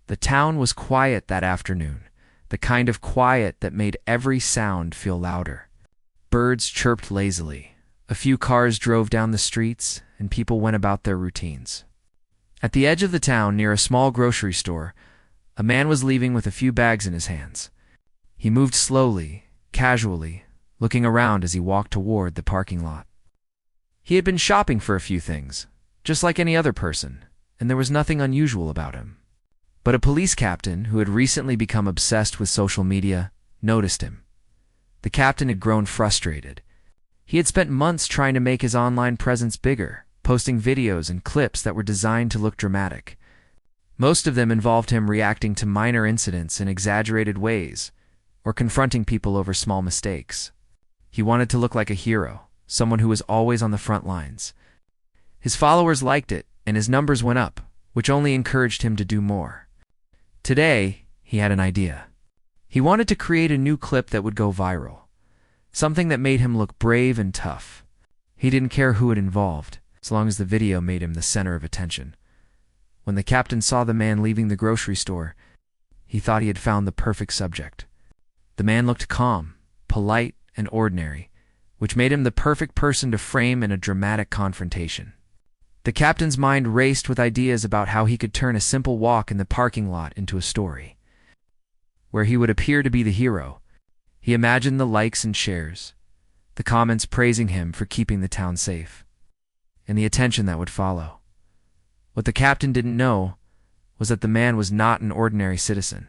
The town was quiet that afternoon, the kind of quiet that made every sound feel louder. Birds chirped lazily, a few cars drove down the streets, and people went about their routines. At the edge of the town, near a small grocery store, a man was leaving with a few bags in his hands. He moved slowly, casually, looking around as he walked toward the parking lot. He had been shopping for a few things, just like any other person, and there was nothing unusual about him. But a police captain who had recently become obsessed with social media noticed him. The captain had grown frustrated. He had spent months trying to make his online presence bigger, posting videos and clips that were designed to look dramatic. Most of them involved him reacting to minor incidents in exaggerated ways, or confronting people over small mistakes. He wanted to look like a hero, someone who was always on the front lines. His followers liked it, and his numbers went up, which only encouraged him to do more. Today, he had an idea. He wanted to create a new clip that would go viral, something that made him look brave and tough. He didn't care who it involved, as long as the video made him the center of attention. When the captain saw the man leaving the grocery store, he thought he had found the perfect subject. The man looked calm, polite, and ordinary, which made him the perfect person to frame in a dramatic confrontation. The captain's mind raced with ideas about how he could turn a simple walk in the parking lot into a story, where he would appear to be the hero. He imagined the likes and shares, the comments praising him for keeping the town safe, and the attention that would follow. What the captain didn't know was that the man was not an ordinary citizen.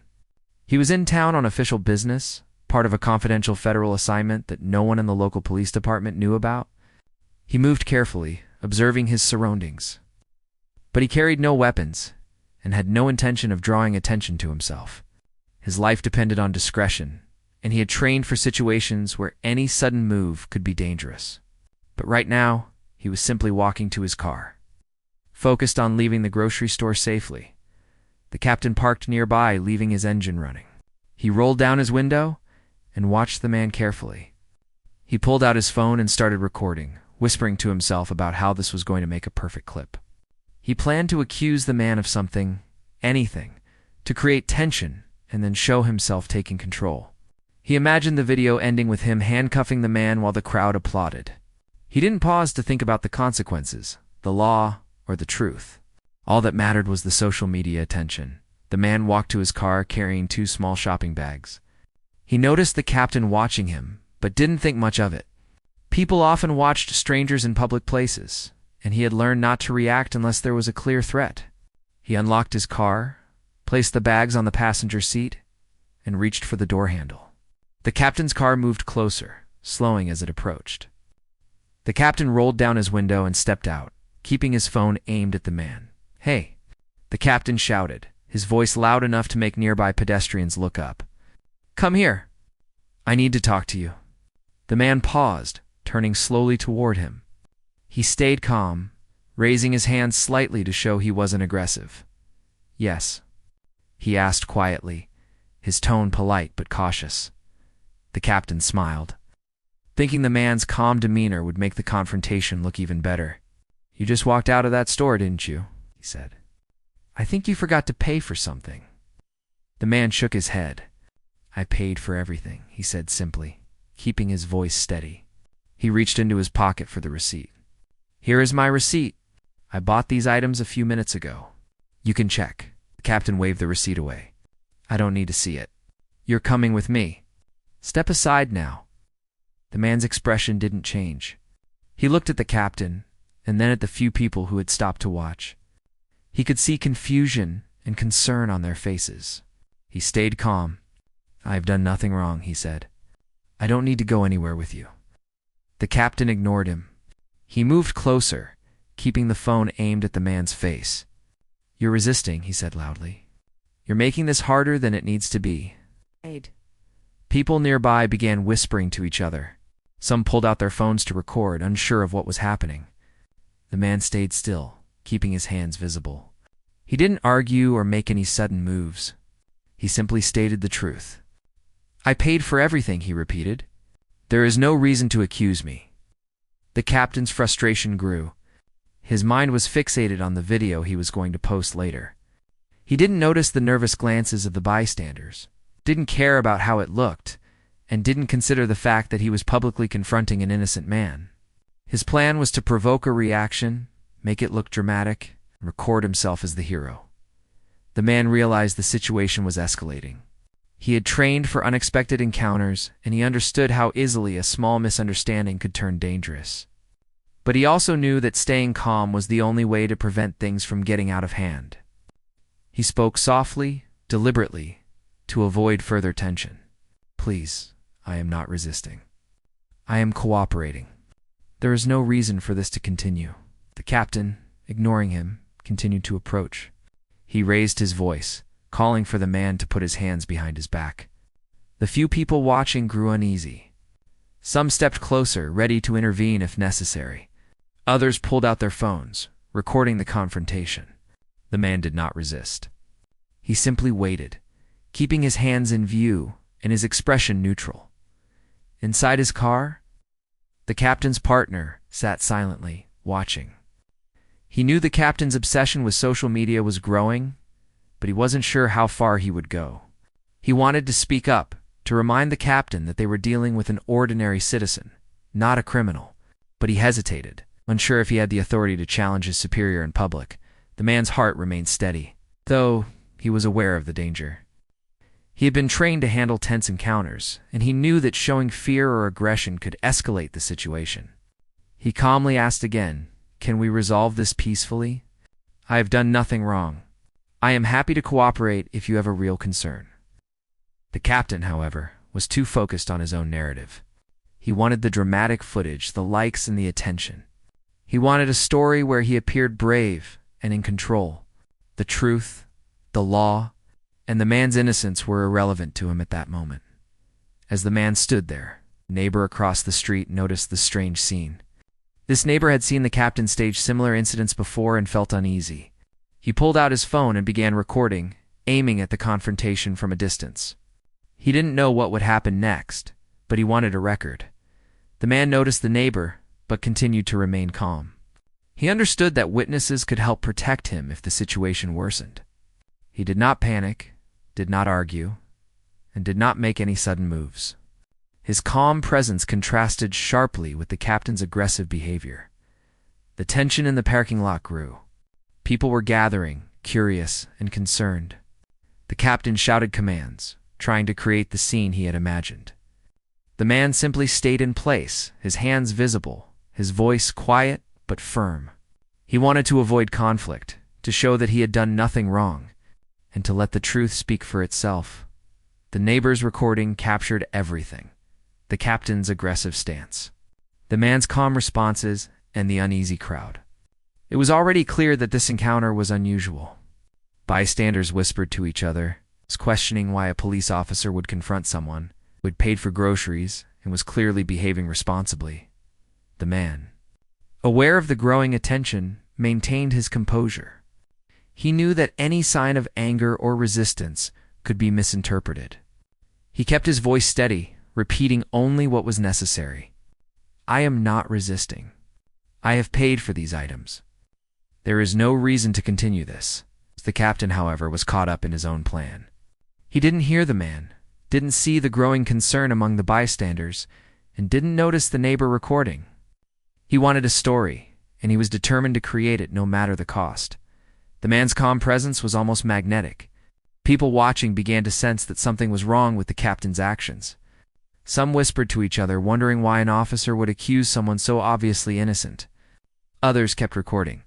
He was in town on official business, part of a confidential federal assignment that no one in the local police department knew about. He moved carefully, observing his surroundings. But he carried no weapons and had no intention of drawing attention to himself. His life depended on discretion, and he had trained for situations where any sudden move could be dangerous. But right now, he was simply walking to his car, focused on leaving the grocery store safely. The captain parked nearby, leaving his engine running. He rolled down his window and watched the man carefully. He pulled out his phone and started recording, whispering to himself about how this was going to make a perfect clip. He planned to accuse the man of something, anything, to create tension and then show himself taking control. He imagined the video ending with him handcuffing the man while the crowd applauded. He didn't pause to think about the consequences, the law, or the truth. All that mattered was the social media attention. The man walked to his car carrying 2 small shopping bags. He noticed the captain watching him, but didn't think much of it. People often watched strangers in public places, and he had learned not to react unless there was a clear threat. He unlocked his car, placed the bags on the passenger seat, and reached for the door handle. The captain's car moved closer, slowing as it approached. The captain rolled down his window and stepped out, keeping his phone aimed at the man. "Hey!" the captain shouted, his voice loud enough to make nearby pedestrians look up. "Come here. I need to talk to you." The man paused, turning slowly toward him. He stayed calm, raising his hands slightly to show he wasn't aggressive. "Yes?" he asked quietly, his tone polite but cautious. The captain smiled, thinking the man's calm demeanor would make the confrontation look even better. "You just walked out of that store, didn't you?" he said. "I think you forgot to pay for something." The man shook his head. "I paid for everything," he said simply, keeping his voice steady. He reached into his pocket for the receipt. "Here is my receipt. I bought these items a few minutes ago. You can check." The captain waved the receipt away. "I don't need to see it. You're coming with me. Step aside now." The man's expression didn't change. He looked at the captain, and then at the few people who had stopped to watch. He could see confusion and concern on their faces. He stayed calm. "I've done nothing wrong," he said. "I don't need to go anywhere with you." The captain ignored him. He moved closer, keeping the phone aimed at the man's face. "You're resisting," he said loudly. "You're making this harder than it needs to be." People nearby began whispering to each other. Some pulled out their phones to record, unsure of what was happening. The man stayed still, keeping his hands visible. He didn't argue or make any sudden moves. He simply stated the truth. "I paid for everything," he repeated. "There is no reason to accuse me." The captain's frustration grew. His mind was fixated on the video he was going to post later. He didn't notice the nervous glances of the bystanders, didn't care about how it looked, and didn't consider the fact that he was publicly confronting an innocent man. His plan was to provoke a reaction, make it look dramatic, and record himself as the hero. The man realized the situation was escalating. He had trained for unexpected encounters, and he understood how easily a small misunderstanding could turn dangerous. But he also knew that staying calm was the only way to prevent things from getting out of hand. He spoke softly, deliberately, to avoid further tension. "Please, I am not resisting. I am cooperating. There is no reason for this to continue." The captain, ignoring him, continued to approach. He raised his voice, calling for the man to put his hands behind his back. The few people watching grew uneasy. Some stepped closer, ready to intervene if necessary. Others pulled out their phones, recording the confrontation. The man did not resist. He simply waited, keeping his hands in view and his expression neutral. Inside his car, the captain's partner sat silently, watching. He knew the captain's obsession with social media was growing, but he wasn't sure how far he would go. He wanted to speak up, to remind the captain that they were dealing with an ordinary citizen, not a criminal, but he hesitated, unsure if he had the authority to challenge his superior in public. The man's heart remained steady, though he was aware of the danger. He had been trained to handle tense encounters, and he knew that showing fear or aggression could escalate the situation. He calmly asked again, "Can we resolve this peacefully? I have done nothing wrong. I am happy to cooperate if you have a real concern." The captain, however, was too focused on his own narrative. He wanted the dramatic footage, the likes, and the attention. He wanted a story where he appeared brave and in control. The truth, the law, and the man's innocence were irrelevant to him at that moment. As the man stood there, a neighbor across the street noticed the strange scene. This neighbor had seen the captain stage similar incidents before and felt uneasy. He pulled out his phone and began recording, aiming at the confrontation from a distance. He didn't know what would happen next, but he wanted a record. The man noticed the neighbor, but continued to remain calm. He understood that witnesses could help protect him if the situation worsened. He did not panic, did not argue, and did not make any sudden moves. His calm presence contrasted sharply with the captain's aggressive behavior. The tension in the parking lot grew. People were gathering, curious and concerned. The captain shouted commands, trying to create the scene he had imagined. The man simply stayed in place, his hands visible, his voice quiet but firm. He wanted to avoid conflict, to show that he had done nothing wrong, and to let the truth speak for itself. The neighbor's recording captured everything: the captain's aggressive stance, the man's calm responses, and the uneasy crowd. It was already clear that this encounter was unusual. Bystanders whispered to each other, questioning why a police officer would confront someone who had paid for groceries and was clearly behaving responsibly. The man, aware of the growing attention, maintained his composure. He knew that any sign of anger or resistance could be misinterpreted. He kept his voice steady, repeating only what was necessary. "I am not resisting. I have paid for these items. There is no reason to continue this." The captain, however, was caught up in his own plan. He didn't hear the man, didn't see the growing concern among the bystanders, and didn't notice the neighbor recording. He wanted a story, and he was determined to create it no matter the cost. The man's calm presence was almost magnetic. People watching began to sense that something was wrong with the captain's actions. Some whispered to each other, wondering why an officer would accuse someone so obviously innocent. Others kept recording,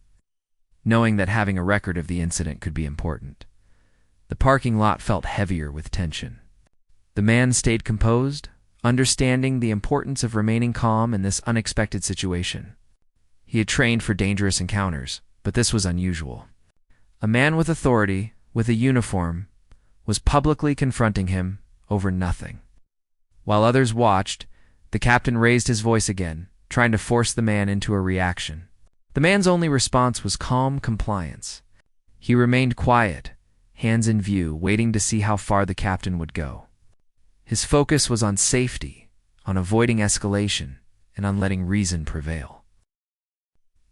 knowing that having a record of the incident could be important. The parking lot felt heavier with tension. The man stayed composed, understanding the importance of remaining calm in this unexpected situation. He had trained for dangerous encounters, but this was unusual. A man with authority, with a uniform, was publicly confronting him over nothing. While others watched, the captain raised his voice again, trying to force the man into a reaction. The man's only response was calm compliance. He remained quiet, hands in view, waiting to see how far the captain would go. His focus was on safety, on avoiding escalation, and on letting reason prevail.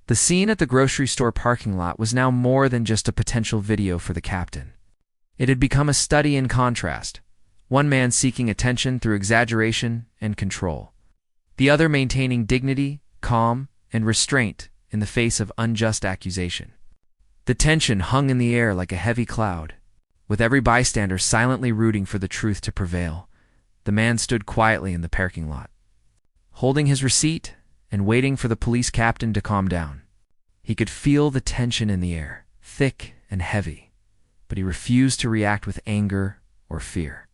The scene at the grocery store parking lot was now more than just a potential video for the captain. It had become a study in contrast, one man seeking attention through exaggeration and control, the other maintaining dignity, calm, and restraint in the face of unjust accusation. The tension hung in the air like a heavy cloud, with every bystander silently rooting for the truth to prevail. The man stood quietly in the parking lot, holding his receipt and waiting for the police captain to calm down. He could feel the tension in the air, thick and heavy, but he refused to react with anger or fear.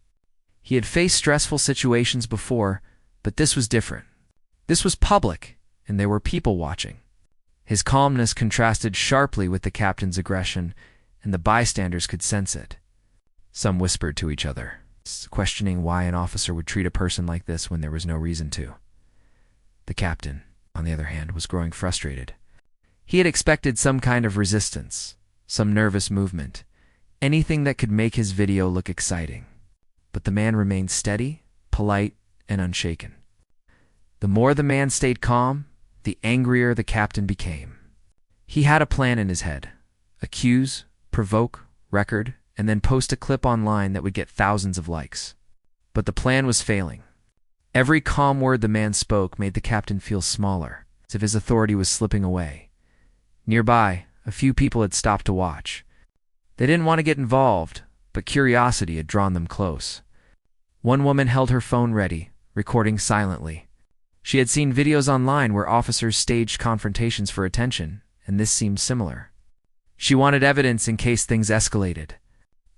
He had faced stressful situations before, but this was different. This was public, and there were people watching. His calmness contrasted sharply with the captain's aggression, and the bystanders could sense it. Some whispered to each other, questioning why an officer would treat a person like this when there was no reason to. The captain, on the other hand, was growing frustrated. He had expected some kind of resistance, some nervous movement, anything that could make his video look exciting. But the man remained steady, polite, and unshaken. The more the man stayed calm, the angrier the captain became. He had a plan in his head: accuse, provoke, record, and then post a clip online that would get thousands of likes. But the plan was failing. Every calm word the man spoke made the captain feel smaller, as if his authority was slipping away. Nearby, a few people had stopped to watch. They didn't want to get involved, but curiosity had drawn them close. One woman held her phone ready, recording silently. She had seen videos online where officers staged confrontations for attention, and this seemed similar. She wanted evidence in case things escalated.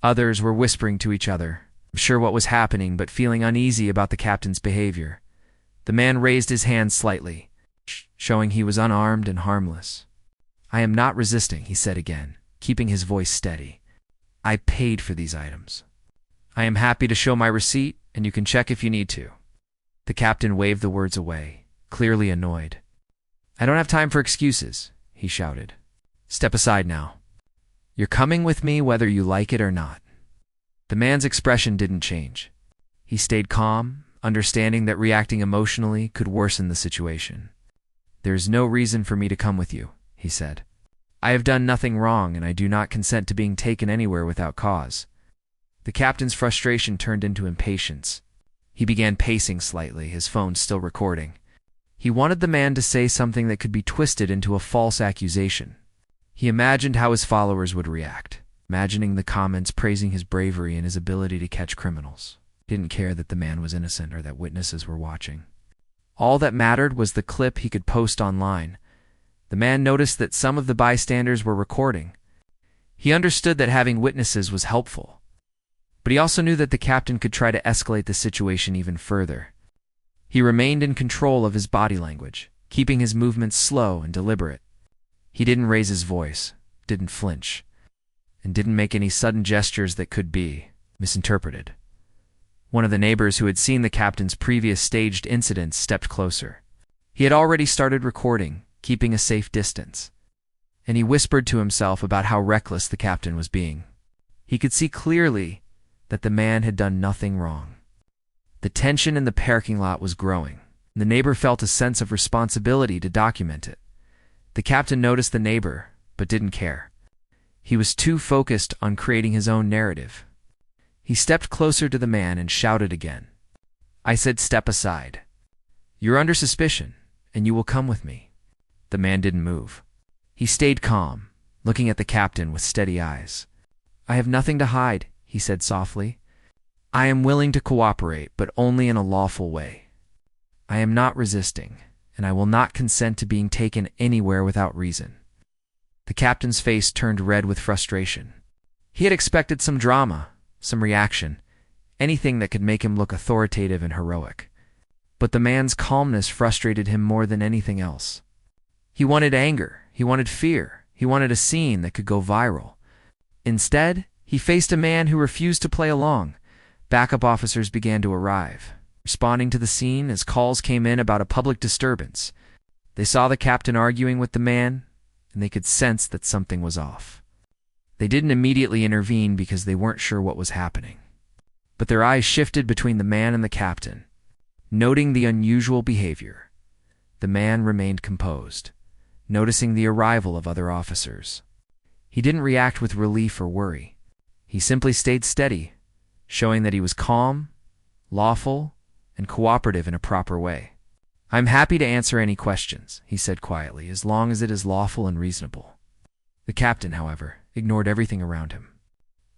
Others were whispering to each other, sure what was happening but feeling uneasy about the captain's behavior. The man raised his hand slightly, showing he was unarmed and harmless. "I am not resisting," he said again, keeping his voice steady. "I paid for these items. I am happy to show my receipt, and you can check if you need to." The captain waved the words away, clearly annoyed. "I don't have time for excuses," he shouted. "Step aside now. You're coming with me whether you like it or not." The man's expression didn't change. He stayed calm, understanding that reacting emotionally could worsen the situation. "There is no reason for me to come with you," he said. "I have done nothing wrong, and I do not consent to being taken anywhere without cause." The captain's frustration turned into impatience. He began pacing slightly, his phone still recording. He wanted the man to say something that could be twisted into a false accusation. He imagined how his followers would react, imagining the comments praising his bravery and his ability to catch criminals. He didn't care that the man was innocent or that witnesses were watching. All that mattered was the clip he could post online. The man noticed that some of the bystanders were recording. He understood that having witnesses was helpful, but he also knew that the captain could try to escalate the situation even further. He remained in control of his body language, keeping his movements slow and deliberate. He didn't raise his voice, didn't flinch, and didn't make any sudden gestures that could be misinterpreted. One of the neighbors who had seen the captain's previous staged incidents stepped closer. He had already started recording, keeping a safe distance, and he whispered to himself about how reckless the captain was being. He could see clearly that the man had done nothing wrong. The tension in the parking lot was growing. The neighbor felt a sense of responsibility to document it. The captain noticed the neighbor, but didn't care. He was too focused on creating his own narrative. He stepped closer to the man and shouted again. "I said step aside. You're under suspicion, and you will come with me." The man didn't move. He stayed calm, looking at the captain with steady eyes. "I have nothing to hide," he said softly. "I am willing to cooperate, but only in a lawful way. I am not resisting, and I will not consent to being taken anywhere without reason." The captain's face turned red with frustration. He had expected some drama, some reaction, anything that could make him look authoritative and heroic. But the man's calmness frustrated him more than anything else. He wanted anger, he wanted fear, he wanted a scene that could go viral. Instead, he faced a man who refused to play along. Backup officers began to arrive, responding to the scene as calls came in about a public disturbance. They saw the captain arguing with the man, and they could sense that something was off. They didn't immediately intervene because they weren't sure what was happening. But their eyes shifted between the man and the captain. Noting the unusual behavior, the man remained composed, noticing the arrival of other officers. He didn't react with relief or worry. He simply stayed steady, showing that he was calm, lawful, and cooperative in a proper way. "I'm happy to answer any questions," he said quietly, "as long as it is lawful and reasonable." The captain, however, ignored everything around him.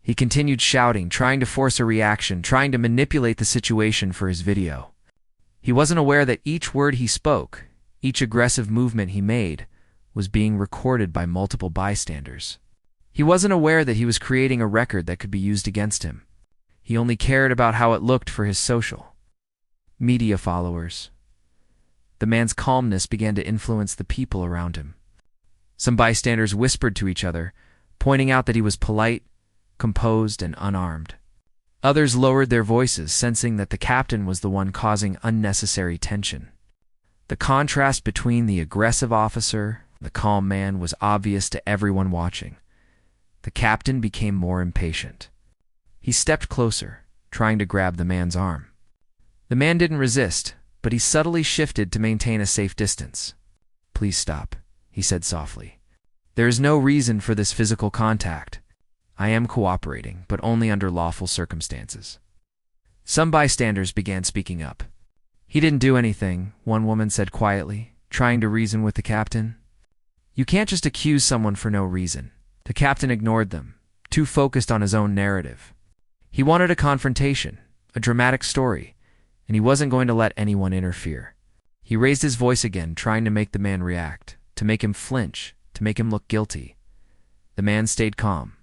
He continued shouting, trying to force a reaction, trying to manipulate the situation for his video. He wasn't aware that each word he spoke, each aggressive movement he made, was being recorded by multiple bystanders. He wasn't aware that he was creating a record that could be used against him. He only cared about how it looked for his social media followers. The man's calmness began to influence the people around him. Some bystanders whispered to each other, pointing out that he was polite, composed, and unarmed. Others lowered their voices, sensing that the captain was the one causing unnecessary tension. The contrast between the aggressive officer and the calm man was obvious to everyone watching. The captain became more impatient. He stepped closer, trying to grab the man's arm. The man didn't resist, but he subtly shifted to maintain a safe distance. "Please stop," he said softly. "There is no reason for this physical contact. I am cooperating, but only under lawful circumstances." Some bystanders began speaking up. "He didn't do anything," one woman said quietly, trying to reason with the captain. "You can't just accuse someone for no reason." The captain ignored them, too focused on his own narrative. He wanted a confrontation, a dramatic story, and he wasn't going to let anyone interfere. He raised his voice again, trying to make the man react, to make him flinch, to make him look guilty. The man stayed calm,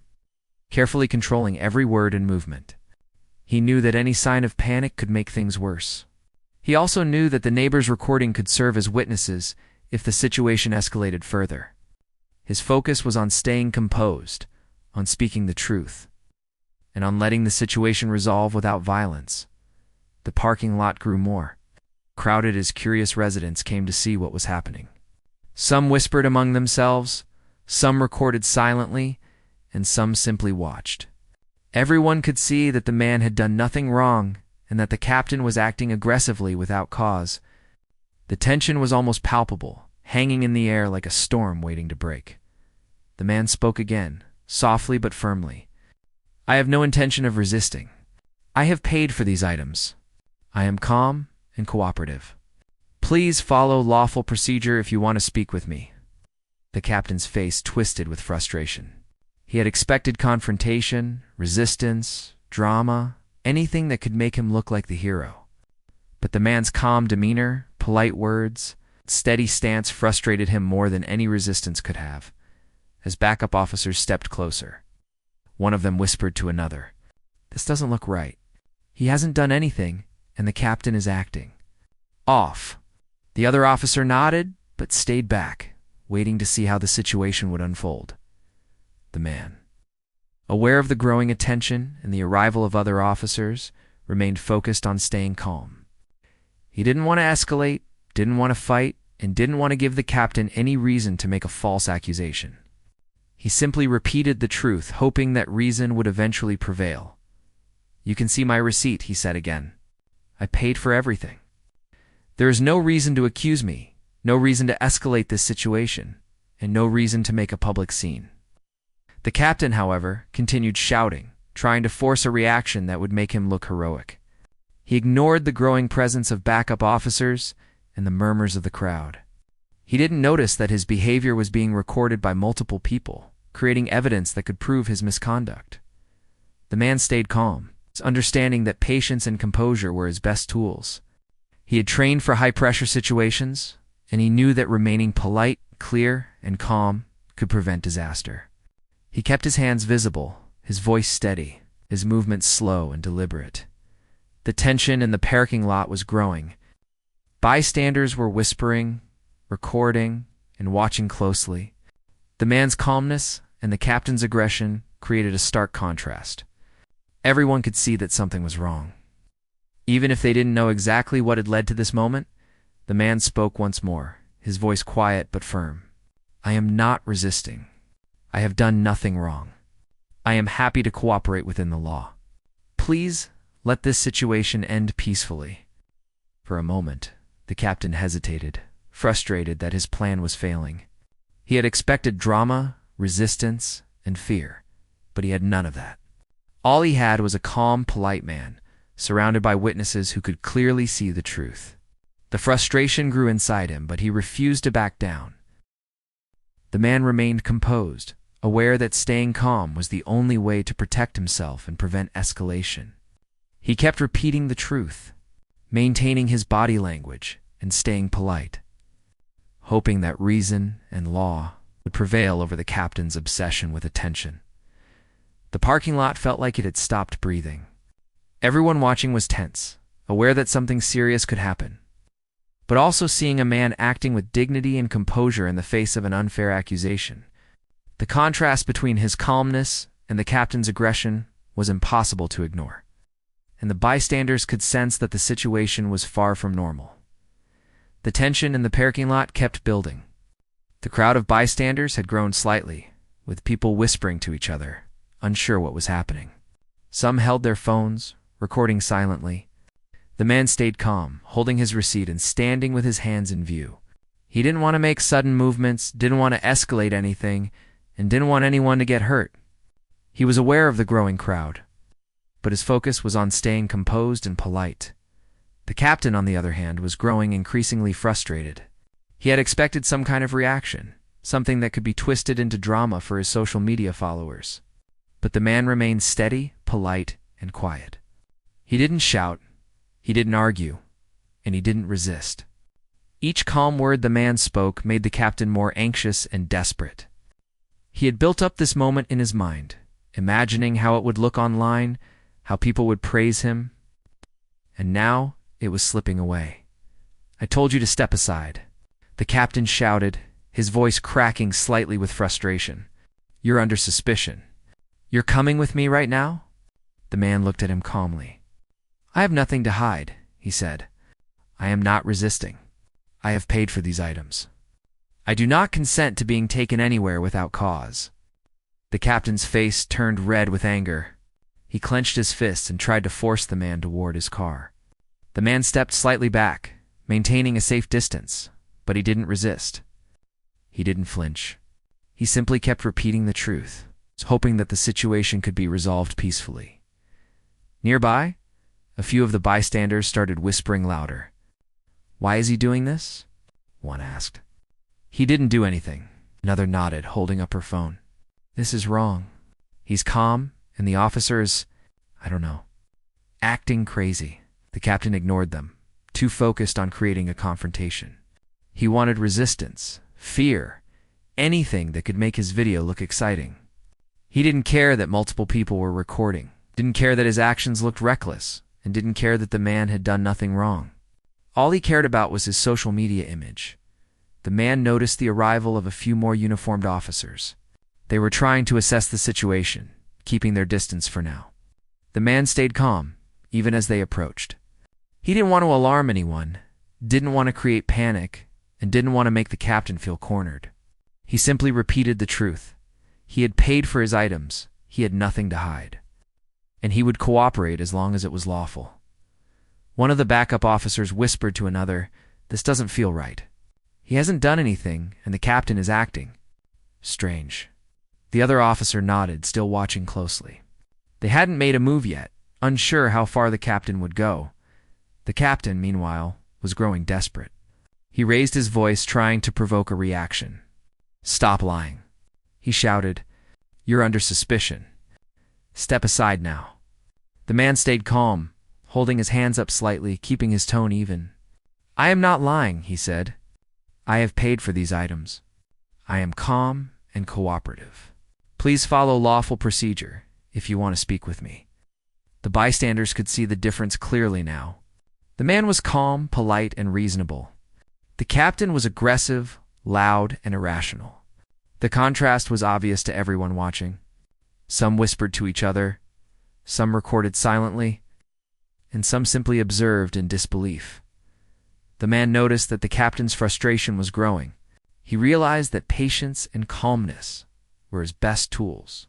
carefully controlling every word and movement. He knew that any sign of panic could make things worse. He also knew that the neighbors' recording could serve as witnesses if the situation escalated further. His focus was on staying composed, on speaking the truth, and on letting the situation resolve without violence. The parking lot grew more crowded as curious residents came to see what was happening. Some whispered among themselves, some recorded silently, and some simply watched. Everyone could see that the man had done nothing wrong and that the captain was acting aggressively without cause. The tension was almost palpable, hanging in the air like a storm waiting to break. The man spoke again, softly but firmly. "I have no intention of resisting. I have paid for these items. I am calm and cooperative. Please follow lawful procedure if you want to speak with me." The captain's face twisted with frustration. He had expected confrontation, resistance, drama, anything that could make him look like the hero. But the man's calm demeanor, polite words, steady stance frustrated him more than any resistance could have. As backup officers stepped closer, one of them whispered to another, "This doesn't look right. He hasn't done anything, and the captain is acting off." The other officer nodded, but stayed back, waiting to see how the situation would unfold. The man, aware of the growing attention and the arrival of other officers, remained focused on staying calm. He didn't want to escalate, didn't want to fight, and didn't want to give the captain any reason to make a false accusation. He simply repeated the truth, hoping that reason would eventually prevail. "You can see my receipt," he said again. "I paid for everything. There is no reason to accuse me, no reason to escalate this situation, and no reason to make a public scene." The captain, however, continued shouting, trying to force a reaction that would make him look heroic. He ignored the growing presence of backup officers and the murmurs of the crowd. He didn't notice that his behavior was being recorded by multiple people, creating evidence that could prove his misconduct. The man stayed calm, understanding that patience and composure were his best tools. He had trained for high-pressure situations, and he knew that remaining polite, clear, and calm could prevent disaster. He kept his hands visible, his voice steady, his movements slow and deliberate. The tension in the parking lot was growing. Bystanders were whispering, recording, and watching closely. The man's calmness and the captain's aggression created a stark contrast. Everyone could see that something was wrong. Even if they didn't know exactly what had led to this moment, the man spoke once more, his voice quiet but firm. "I am not resisting. I have done nothing wrong. I am happy to cooperate within the law. Please let this situation end peacefully." For a moment, the captain hesitated, frustrated that his plan was failing. He had expected drama, resistance, and fear, but he had none of that. All he had was a calm, polite man, surrounded by witnesses who could clearly see the truth. The frustration grew inside him, but he refused to back down. The man remained composed, aware that staying calm was the only way to protect himself and prevent escalation. He kept repeating the truth, maintaining his body language and staying polite, hoping that reason and law would prevail over the captain's obsession with attention. The parking lot felt like it had stopped breathing. Everyone watching was tense, aware that something serious could happen, but also seeing a man acting with dignity and composure in the face of an unfair accusation. The contrast between his calmness and the captain's aggression was impossible to ignore, and the bystanders could sense that the situation was far from normal. The tension in the parking lot kept building. The crowd of bystanders had grown slightly, with people whispering to each other, unsure what was happening. Some held their phones, recording silently. The man stayed calm, holding his receipt and standing with his hands in view. He didn't want to make sudden movements, didn't want to escalate anything, and didn't want anyone to get hurt. He was aware of the growing crowd, but his focus was on staying composed and polite. The captain, on the other hand, was growing increasingly frustrated. He had expected some kind of reaction, something that could be twisted into drama for his social media followers. But the man remained steady, polite, and quiet. He didn't shout, he didn't argue, and he didn't resist. Each calm word the man spoke made the captain more anxious and desperate. He had built up this moment in his mind, imagining how it would look online, how people would praise him, and now it was slipping away. "I told you to step aside," the captain shouted, his voice cracking slightly with frustration. "You're under suspicion. You're coming with me right now?" The man looked at him calmly. "I have nothing to hide," he said. "I am not resisting. I have paid for these items. I do not consent to being taken anywhere without cause." The captain's face turned red with anger. He clenched his fists and tried to force the man toward his car. The man stepped slightly back, maintaining a safe distance, but he didn't resist. He didn't flinch. He simply kept repeating the truth, hoping that the situation could be resolved peacefully. Nearby, a few of the bystanders started whispering louder. "Why is he doing this?" one asked. "He didn't do anything," another nodded, holding up her phone. "This is wrong. He's calm, and the officer is, I don't know, acting crazy." The captain ignored them, too focused on creating a confrontation. He wanted resistance, fear, anything that could make his video look exciting. He didn't care that multiple people were recording, didn't care that his actions looked reckless, and didn't care that the man had done nothing wrong. All he cared about was his social media image. The man noticed the arrival of a few more uniformed officers. They were trying to assess the situation, keeping their distance for now. The man stayed calm, even as they approached. He didn't want to alarm anyone, didn't want to create panic, and didn't want to make the captain feel cornered. He simply repeated the truth. He had paid for his items, he had nothing to hide. And he would cooperate as long as it was lawful. One of the backup officers whispered to another, "This doesn't feel right. He hasn't done anything, and the captain is acting. Strange." The other officer nodded, still watching closely. They hadn't made a move yet, unsure how far the captain would go. The captain, meanwhile, was growing desperate. He raised his voice, trying to provoke a reaction. "Stop lying," he shouted. "You're under suspicion. Step aside now." The man stayed calm, holding his hands up slightly, keeping his tone even. "I am not lying," he said. "I have paid for these items. I am calm and cooperative. Please follow lawful procedure if you want to speak with me." The bystanders could see the difference clearly now. The man was calm, polite, and reasonable. The captain was aggressive, loud, and irrational. The contrast was obvious to everyone watching. Some whispered to each other, some recorded silently, and some simply observed in disbelief. The man noticed that the captain's frustration was growing. He realized that patience and calmness were his best tools.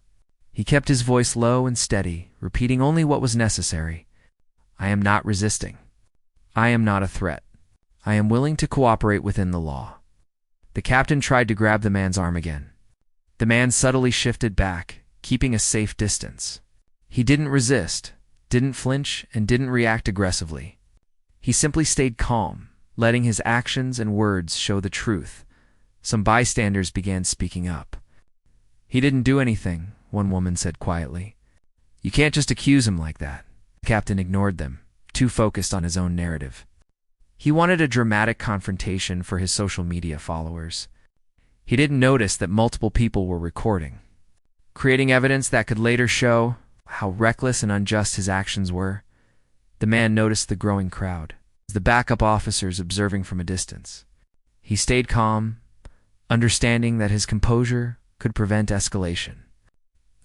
He kept his voice low and steady, repeating only what was necessary. "I am not resisting. I am not a threat. I am willing to cooperate within the law." The captain tried to grab the man's arm again. The man subtly shifted back, keeping a safe distance. He didn't resist, didn't flinch, and didn't react aggressively. He simply stayed calm, letting his actions and words show the truth. Some bystanders began speaking up. "He didn't do anything," one woman said quietly. "You can't just accuse him like that." The captain ignored them, too focused on his own narrative. He wanted a dramatic confrontation for his social media followers. He didn't notice that multiple people were recording, creating evidence that could later show how reckless and unjust his actions were. The man noticed the growing crowd, the backup officers observing from a distance. He stayed calm, understanding that his composure could prevent escalation.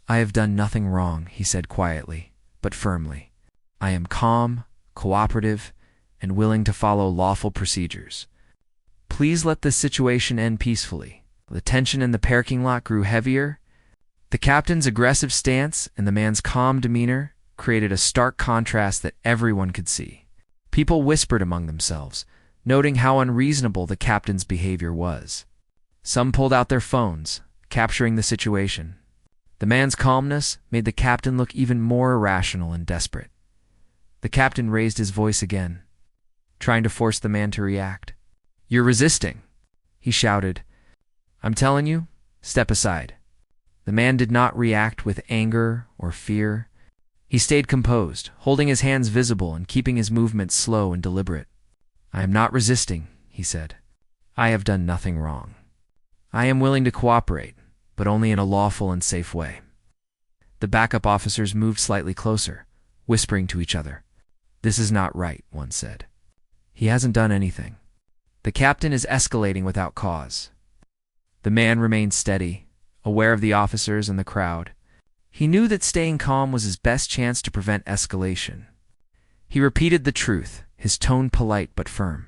"I have done nothing wrong," he said quietly, but firmly. "I am calm, cooperative, and willing to follow lawful procedures. Please let this situation end peacefully." The tension in the parking lot grew heavier. The captain's aggressive stance and the man's calm demeanor created a stark contrast that everyone could see. People whispered among themselves, noting how unreasonable the captain's behavior was. Some pulled out their phones, capturing the situation. The man's calmness made the captain look even more irrational and desperate. The captain raised his voice again, trying to force the man to react. "You're resisting," he shouted. "I'm telling you, step aside." The man did not react with anger or fear. He stayed composed, holding his hands visible and keeping his movements slow and deliberate. "I am not resisting," he said. "I have done nothing wrong. I am willing to cooperate, but only in a lawful and safe way." The backup officers moved slightly closer, whispering to each other. "This is not right," one said. "He hasn't done anything. The captain is escalating without cause." The man remained steady, aware of the officers and the crowd. He knew that staying calm was his best chance to prevent escalation. He repeated the truth, his tone polite but firm,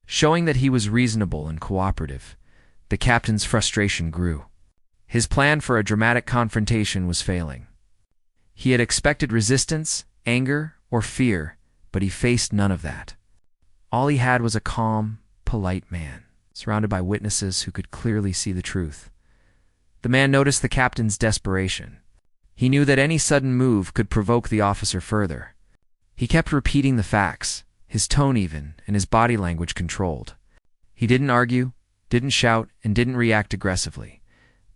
showing that he was reasonable and cooperative. The captain's frustration grew. His plan for a dramatic confrontation was failing. He had expected resistance, anger, or fear, but he faced none of that. All he had was a calm, polite man, surrounded by witnesses who could clearly see the truth. The man noticed the captain's desperation. He knew that any sudden move could provoke the officer further. He kept repeating the facts, his tone even, and his body language controlled. He didn't argue, didn't shout, and didn't react aggressively.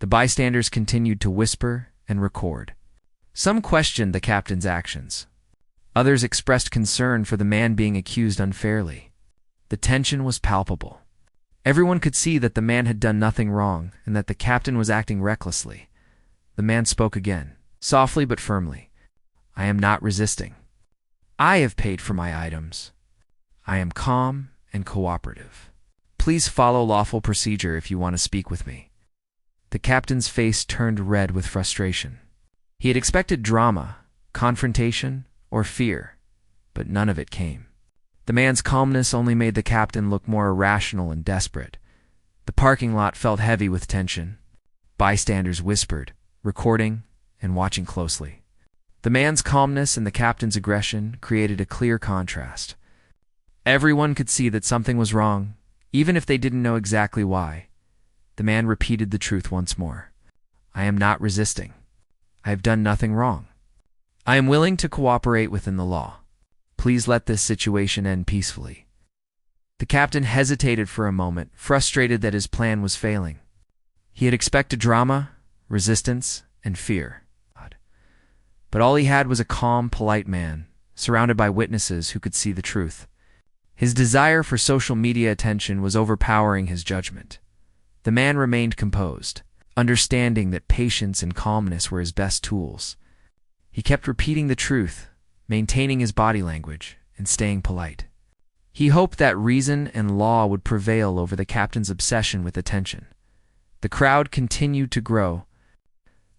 The bystanders continued to whisper and record. Some questioned the captain's actions. Others expressed concern for the man being accused unfairly. The tension was palpable. Everyone could see that the man had done nothing wrong and that the captain was acting recklessly. The man spoke again, softly but firmly. "I am not resisting. I have paid for my items. I am calm and cooperative. Please follow lawful procedure if you want to speak with me." The captain's face turned red with frustration. He had expected drama, confrontation, or fear, but none of it came. The man's calmness only made the captain look more irrational and desperate. The parking lot felt heavy with tension. Bystanders whispered, recording and watching closely. The man's calmness and the captain's aggression created a clear contrast. Everyone could see that something was wrong, even if they didn't know exactly why. The man repeated the truth once more. "I am not resisting. I have done nothing wrong. I am willing to cooperate within the law. Please let this situation end peacefully." The captain hesitated for a moment, frustrated that his plan was failing. He had expected drama, resistance, and fear. But all he had was a calm, polite man, surrounded by witnesses who could see the truth. His desire for social media attention was overpowering his judgment. The man remained composed, understanding that patience and calmness were his best tools. He kept repeating the truth, maintaining his body language, and staying polite. He hoped that reason and law would prevail over the captain's obsession with attention. The crowd continued to grow.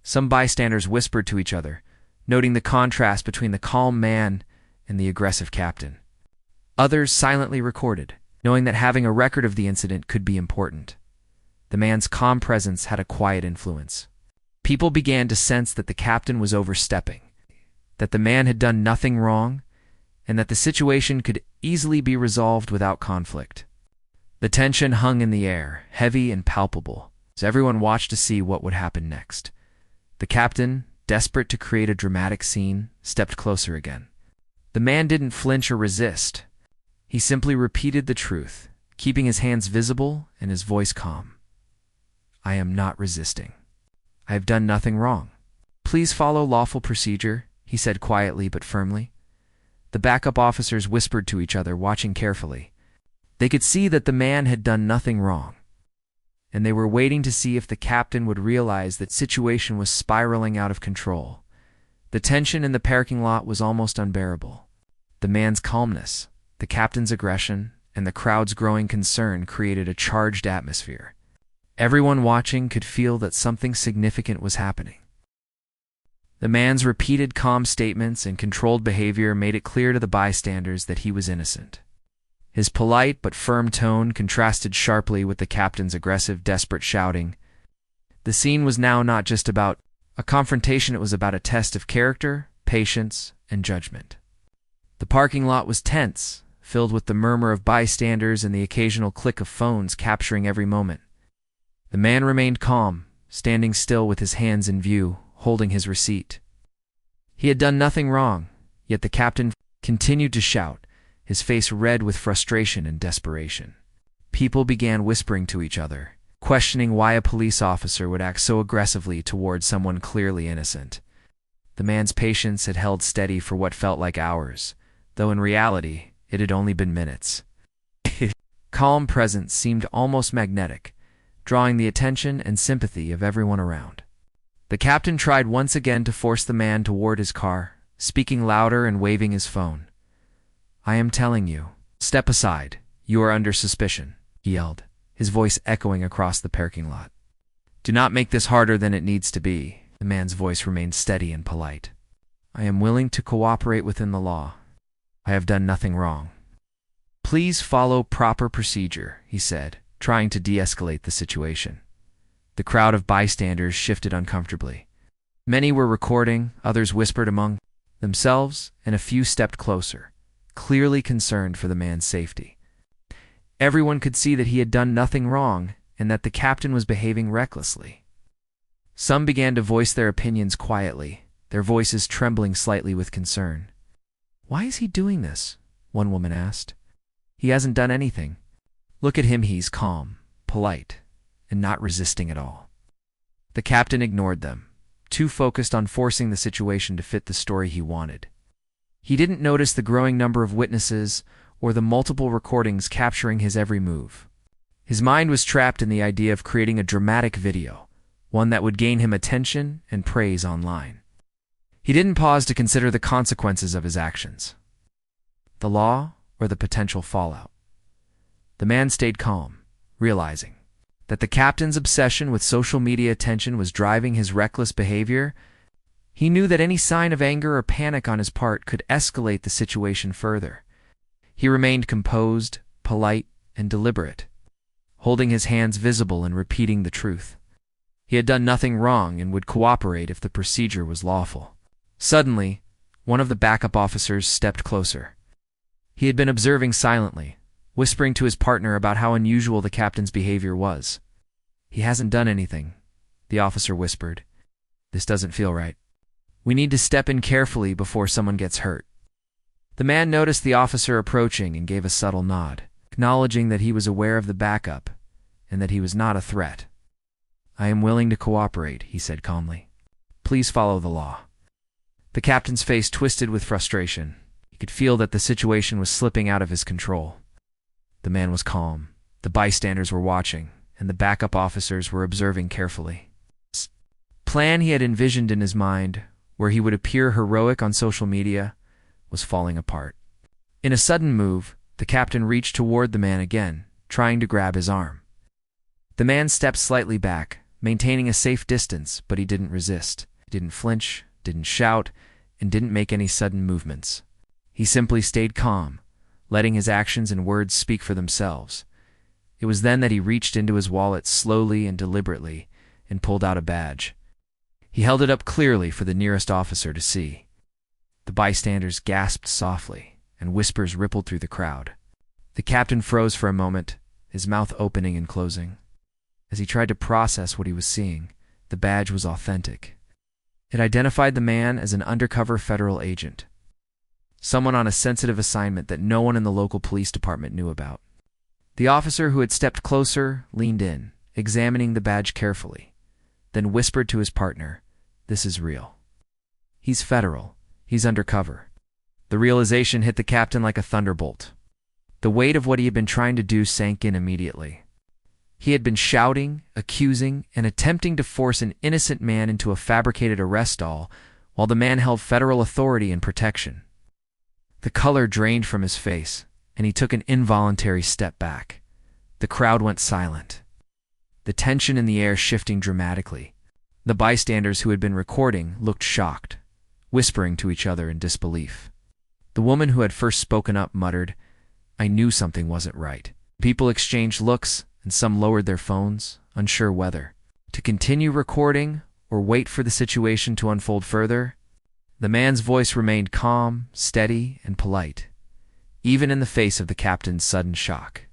Some bystanders whispered to each other, noting the contrast between the calm man and the aggressive captain. Others silently recorded, knowing that having a record of the incident could be important. The man's calm presence had a quiet influence. People began to sense that the captain was overstepping, that the man had done nothing wrong, and that the situation could easily be resolved without conflict. The tension hung in the air, heavy and palpable, as everyone watched to see what would happen next. The captain, desperate to create a dramatic scene, stepped closer again. The man didn't flinch or resist. He simply repeated the truth, keeping his hands visible and his voice calm. "I am not resisting. I have done nothing wrong. Please follow lawful procedure," he said quietly but firmly. The backup officers whispered to each other, watching carefully. They could see that the man had done nothing wrong, and they were waiting to see if the captain would realize that the situation was spiraling out of control. The tension in the parking lot was almost unbearable. The man's calmness, the captain's aggression, and the crowd's growing concern created a charged atmosphere. Everyone watching could feel that something significant was happening. The man's repeated calm statements and controlled behavior made it clear to the bystanders that he was innocent. His polite but firm tone contrasted sharply with the captain's aggressive, desperate shouting. The scene was now not just about a confrontation, it was about a test of character, patience, and judgment. The parking lot was tense, filled with the murmur of bystanders and the occasional click of phones capturing every moment. The man remained calm, standing still with his hands in view, holding his receipt. He had done nothing wrong, yet the captain continued to shout, his face red with frustration and desperation. People began whispering to each other, questioning why a police officer would act so aggressively towards someone clearly innocent. The man's patience had held steady for what felt like hours, though in reality, it had only been minutes. His calm presence seemed almost magnetic, drawing the attention and sympathy of everyone around. The captain tried once again to force the man toward his car, speaking louder and waving his phone. "I am telling you, step aside. You are under suspicion," he yelled, his voice echoing across the parking lot. "Do not make this harder than it needs to be." The man's voice remained steady and polite. "I am willing to cooperate within the law. I have done nothing wrong." "Please follow proper procedure," he said, trying to de-escalate the situation. The crowd of bystanders shifted uncomfortably. Many were recording, others whispered among themselves, and a few stepped closer, clearly concerned for the man's safety. Everyone could see that he had done nothing wrong and that the captain was behaving recklessly. Some began to voice their opinions quietly, their voices trembling slightly with concern. "Why is he doing this?" one woman asked. "He hasn't done anything. Look at him, he's calm, polite, and not resisting at all." The captain ignored them, too focused on forcing the situation to fit the story he wanted. He didn't notice the growing number of witnesses or the multiple recordings capturing his every move. His mind was trapped in the idea of creating a dramatic video, one that would gain him attention and praise online. He didn't pause to consider the consequences of his actions, the law or the potential fallout. The man stayed calm, realizing that the captain's obsession with social media attention was driving his reckless behavior. He knew that any sign of anger or panic on his part could escalate the situation further. He remained composed, polite, and deliberate, holding his hands visible and repeating the truth. He had done nothing wrong and would cooperate if the procedure was lawful. Suddenly, one of the backup officers stepped closer. He had been observing silently, whispering to his partner about how unusual the captain's behavior was. "He hasn't done anything," the officer whispered. "This doesn't feel right. We need to step in carefully before someone gets hurt." The man noticed the officer approaching and gave a subtle nod, acknowledging that he was aware of the backup and that he was not a threat. "I am willing to cooperate," he said calmly. "Please follow the law." The captain's face twisted with frustration. He could feel that the situation was slipping out of his control. The man was calm. The bystanders were watching, and the backup officers were observing carefully. The plan he had envisioned in his mind, where he would appear heroic on social media, was falling apart. In a sudden move, the captain reached toward the man again, trying to grab his arm. The man stepped slightly back, maintaining a safe distance, but he didn't resist. He didn't flinch, didn't shout, and didn't make any sudden movements. He simply stayed calm, letting his actions and words speak for themselves. It was then that he reached into his wallet slowly and deliberately and pulled out a badge. He held it up clearly for the nearest officer to see. The bystanders gasped softly, and whispers rippled through the crowd. The captain froze for a moment, his mouth opening and closing. As he tried to process what he was seeing, the badge was authentic. It identified the man as an undercover federal agent, someone on a sensitive assignment that no one in the local police department knew about. The officer who had stepped closer leaned in, examining the badge carefully, then whispered to his partner, "This is real. He's federal. He's undercover." The realization hit the captain like a thunderbolt. The weight of what he had been trying to do sank in immediately. He had been shouting, accusing, and attempting to force an innocent man into a fabricated arrest stall while the man held federal authority and protection. The color drained from his face, and he took an involuntary step back. The crowd went silent, the tension in the air shifting dramatically. The bystanders who had been recording looked shocked, whispering to each other in disbelief. The woman who had first spoken up muttered, "I knew something wasn't right." People exchanged looks, and some lowered their phones, unsure whether to continue recording or wait for the situation to unfold further. The man's voice remained calm, steady, and polite, even in the face of the captain's sudden shock.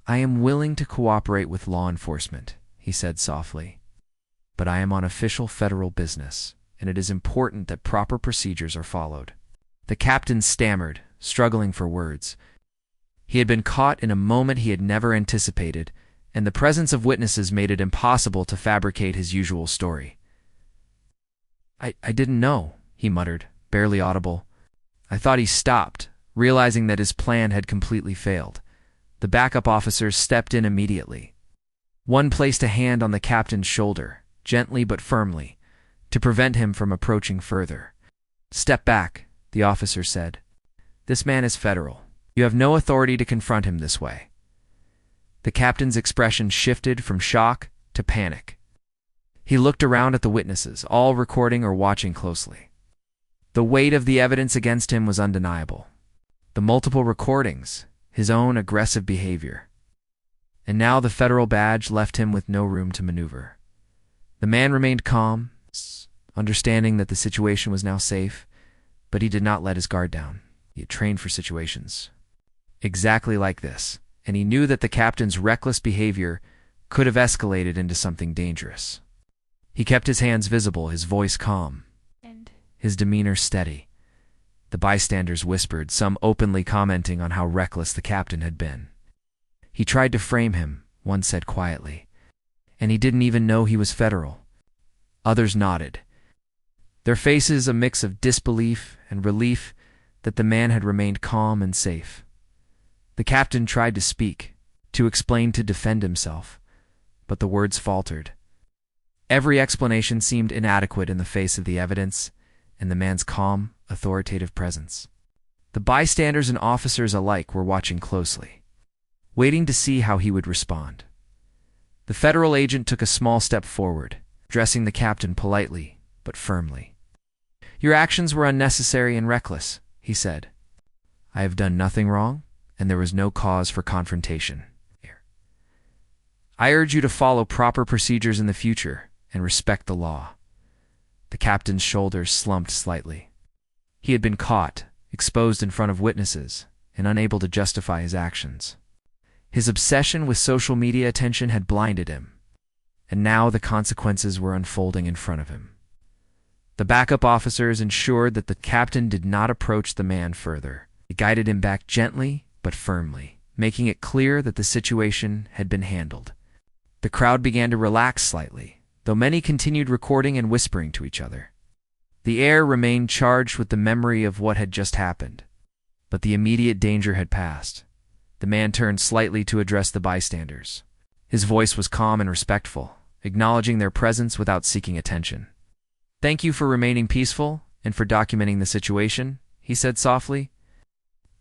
"I am willing to cooperate with law enforcement," he said softly, "but I am on official federal business, and it is important that proper procedures are followed." The captain stammered, struggling for words. He had been caught in a moment he had never anticipated, and the presence of witnesses made it impossible to fabricate his usual story. I didn't know," he muttered, barely audible. "I thought." He stopped, realizing that his plan had completely failed. The backup officers stepped in immediately. One placed a hand on the captain's shoulder, gently but firmly, to prevent him from approaching further. "Step back," the officer said. "This man is federal. You have no authority to confront him this way." The captain's expression shifted from shock to panic. He looked around at the witnesses, all recording or watching closely. The weight of the evidence against him was undeniable. The multiple recordings, his own aggressive behavior. And now the federal badge left him with no room to maneuver. The man remained calm, understanding that the situation was now safe, but he did not let his guard down. He had trained for situations exactly like this, and he knew that the captain's reckless behavior could have escalated into something dangerous. He kept his hands visible, his voice calm, and his demeanor steady. The bystanders whispered, some openly commenting on how reckless the captain had been. "He tried to frame him," one said quietly, "and he didn't even know he was federal." Others nodded, their faces a mix of disbelief and relief that the man had remained calm and safe. The captain tried to speak, to explain, to defend himself, but the words faltered. Every explanation seemed inadequate in the face of the evidence and the man's calm, authoritative presence. The bystanders and officers alike were watching closely, waiting to see how he would respond. The federal agent took a small step forward, addressing the captain politely but firmly. "Your actions were unnecessary and reckless," he said. "I have done nothing wrong, and there was no cause for confrontation. I urge you to follow proper procedures in the future and respect the law." The captain's shoulders slumped slightly. He had been caught, exposed in front of witnesses, and unable to justify his actions. His obsession with social media attention had blinded him, and now the consequences were unfolding in front of him. The backup officers ensured that the captain did not approach the man further. They guided him back gently but firmly, making it clear that the situation had been handled. The crowd began to relax slightly, though many continued recording and whispering to each other. The air remained charged with the memory of what had just happened, but the immediate danger had passed. The man turned slightly to address the bystanders. His voice was calm and respectful, acknowledging their presence without seeking attention. "Thank you for remaining peaceful and for documenting the situation," he said softly.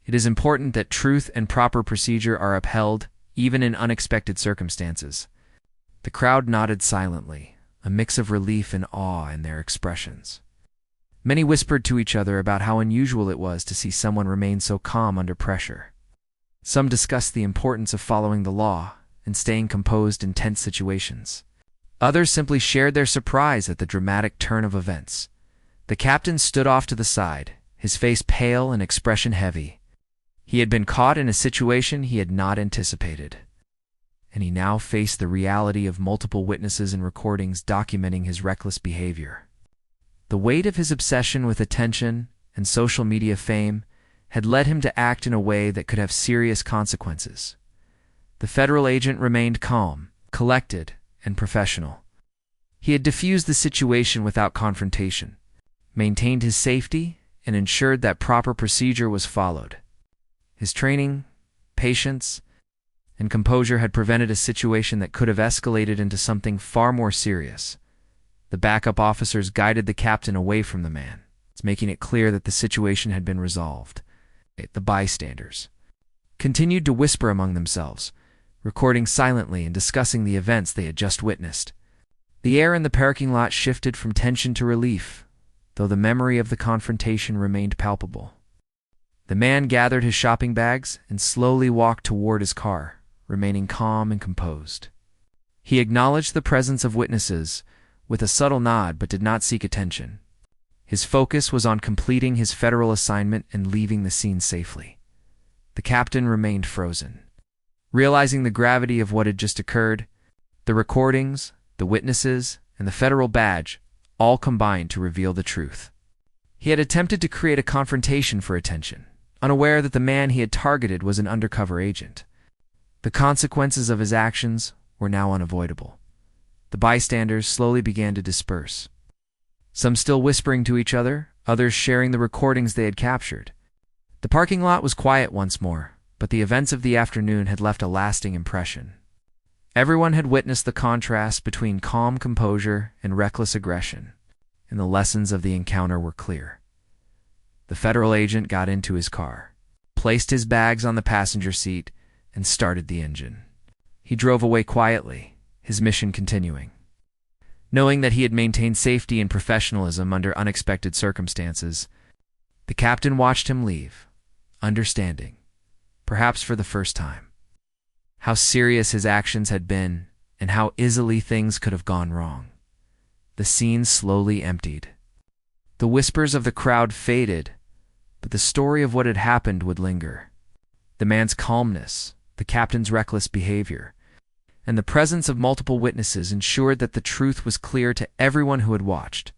"It is important that truth and proper procedure are upheld, even in unexpected circumstances." The crowd nodded silently, a mix of relief and awe in their expressions. Many whispered to each other about how unusual it was to see someone remain so calm under pressure. Some discussed the importance of following the law and staying composed in tense situations. Others simply shared their surprise at the dramatic turn of events. The captain stood off to the side, his face pale and expression heavy. He had been caught in a situation he had not anticipated, and he now faced the reality of multiple witnesses and recordings documenting his reckless behavior. The weight of his obsession with attention and social media fame had led him to act in a way that could have serious consequences. The federal agent remained calm, collected, and professional. He had diffused the situation without confrontation, maintained his safety, and ensured that proper procedure was followed. His training, patience, and composure had prevented a situation that could have escalated into something far more serious. The backup officers guided the captain away from the man, making it clear that the situation had been resolved. The bystanders continued to whisper among themselves, recording silently and discussing the events they had just witnessed. The air in the parking lot shifted from tension to relief, though the memory of the confrontation remained palpable. The man gathered his shopping bags and slowly walked toward his car, remaining calm and composed. He acknowledged the presence of witnesses with a subtle nod but did not seek attention. His focus was on completing his federal assignment and leaving the scene safely. The captain remained frozen. Realizing the gravity of what had just occurred, the recordings, the witnesses, and the federal badge all combined to reveal the truth. He had attempted to create a confrontation for attention, unaware that the man he had targeted was an undercover agent. The consequences of his actions were now unavoidable. The bystanders slowly began to disperse, some still whispering to each other, others sharing the recordings they had captured. The parking lot was quiet once more, but the events of the afternoon had left a lasting impression. Everyone had witnessed the contrast between calm composure and reckless aggression, and the lessons of the encounter were clear. The federal agent got into his car, placed his bags on the passenger seat, and started the engine. He drove away quietly, his mission continuing. Knowing that he had maintained safety and professionalism under unexpected circumstances, the captain watched him leave, understanding, perhaps for the first time, how serious his actions had been and how easily things could have gone wrong. The scene slowly emptied. The whispers of the crowd faded, but the story of what had happened would linger. The man's calmness, the captain's reckless behavior, and the presence of multiple witnesses ensured that the truth was clear to everyone who had watched.